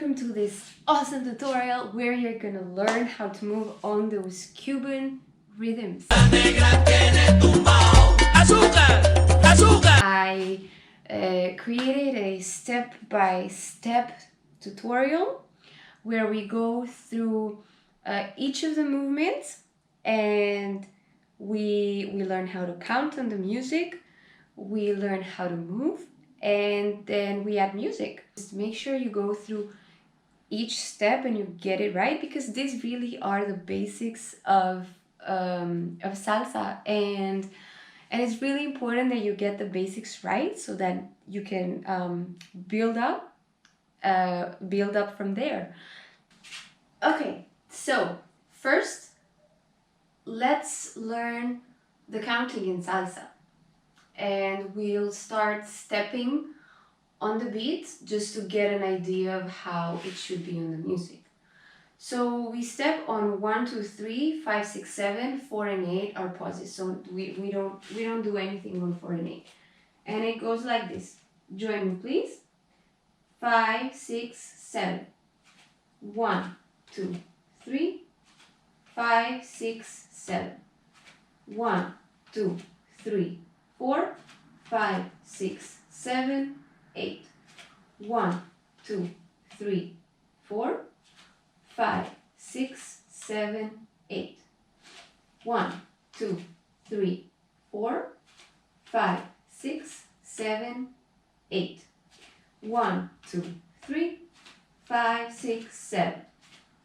welcome to this awesome tutorial where you're gonna learn how to move on those Cuban rhythms. I created a step-by-step tutorial where we go through each of the movements and we learn how to count on the music, we learn how to move, and then we add music. Just make sure you go through each step and you get it right, because these really are the basics of salsa, and it's really important that you get the basics right so that you can build up from there. Okay, so first let's learn the counting in salsa, and we'll start stepping on the beat just to get an idea of how it should be on the music. So we step on 1, 2, 3, 5, 6, 7, 4, and 8 are pauses. So we don't do anything on 4 and 8. And it goes like this. Join me, please. 5, 6, 7. 1, 2, 3, 5, 6, 7. 1, 2, 3, 4, 5, 6, 7, 8. 1, 2, 3, 4, 5, 6, 7, 8. 1, 2, 3, 4, 5, 6, 7, 8. 1, 2, 3, 5, 6, 7.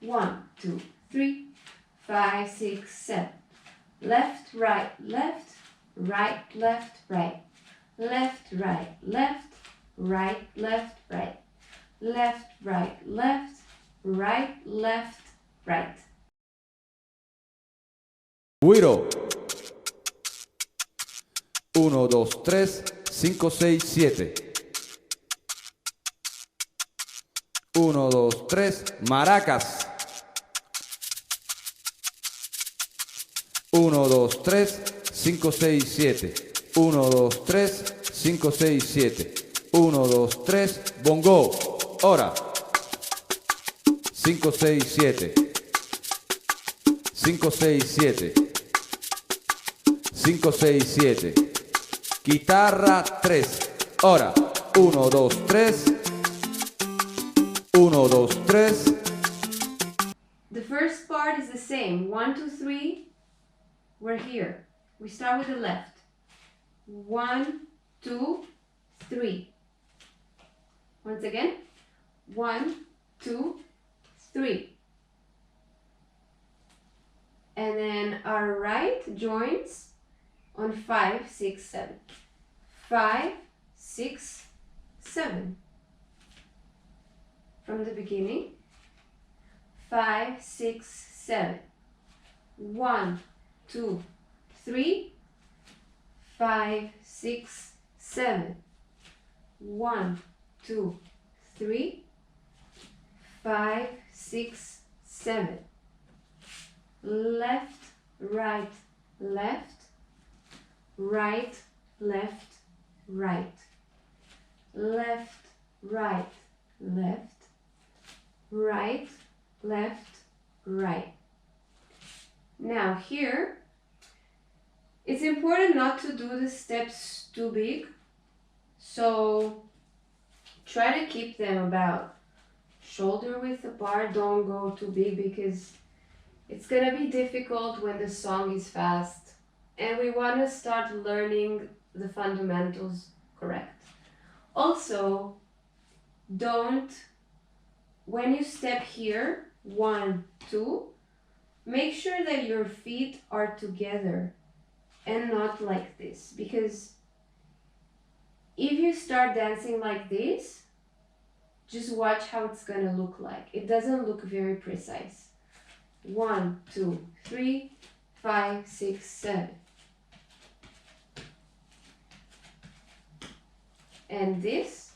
1, 2, 3, 5, 6, 7. Left, right, left, right, left, right. Left, right, left, right, left, right. Left, right, left, right, left, right. Guiro. 1, 2, 3, 5, 6, 7. 1, 2, 3, maracas. 1, 2, 3, 5, 6, 7. 1, 2, 3, 5, 6, 7. 1, 2, 3, bongo. Ora. 5, 6, 7. 5, 6, 7. 5, 6, 7. Chitarra 3. Ora. 1, 2, 3. 1, 2, 3. The first part is the same. 1, 2, 3. We're here. We start with the left. 1, 2, 3. Once again. 1, 2, 3. And then our right joins on 5, 6, 7. 5, 6, 7. From the beginning. 5, 6, 7. 1, 2, 3, 5, 6, 7. 1, 2, 3, 5, 6, 7. Left, right, left, right, left, right. Left, right, left, right, left, right. Now here, it's important not to do the steps too big, so try to keep them about shoulder width apart. Don't go too big because it's gonna be difficult when the song is fast, and we want to start learning the fundamentals correct. Also, when you step here, 1, 2, make sure that your feet are together and not like this, because if you start dancing like this, just watch how it's gonna look like. It doesn't look very precise. 1, 2, 3, 5, 6, 7. And this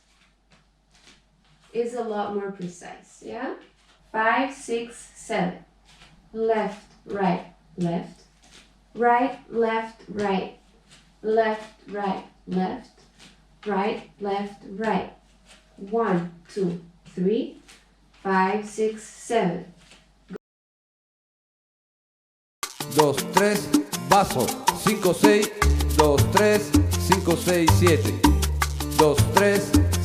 is a lot more precise, yeah? 5, 6, 7. Left, right, left. Right, left, right. Left, right, left. Right, left, right. 1, 2, 3, 5, 6, 7. 2, 3, vaso. 5, 6, 2, 3, 5, 6, 7. 2, 3,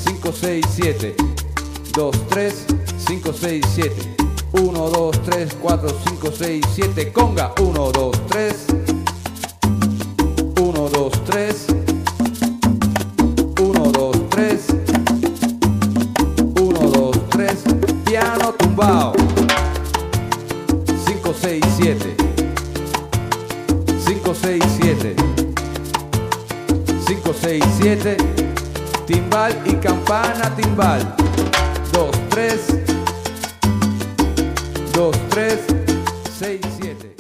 5, 6, 7. 2, 3, 5, 6, 7. 1, 2, 3, 4, 5, 6, 7. Conga. 1, 2, 3. 1, 2, 3. 1, 2, 3. 1, 2, 3. Piano tumbao. 5, 6, 7. 5, 6, 7. 5, 6, 7. Timbal y campana, timbal. 2, 3. 2, 3, 6, 7.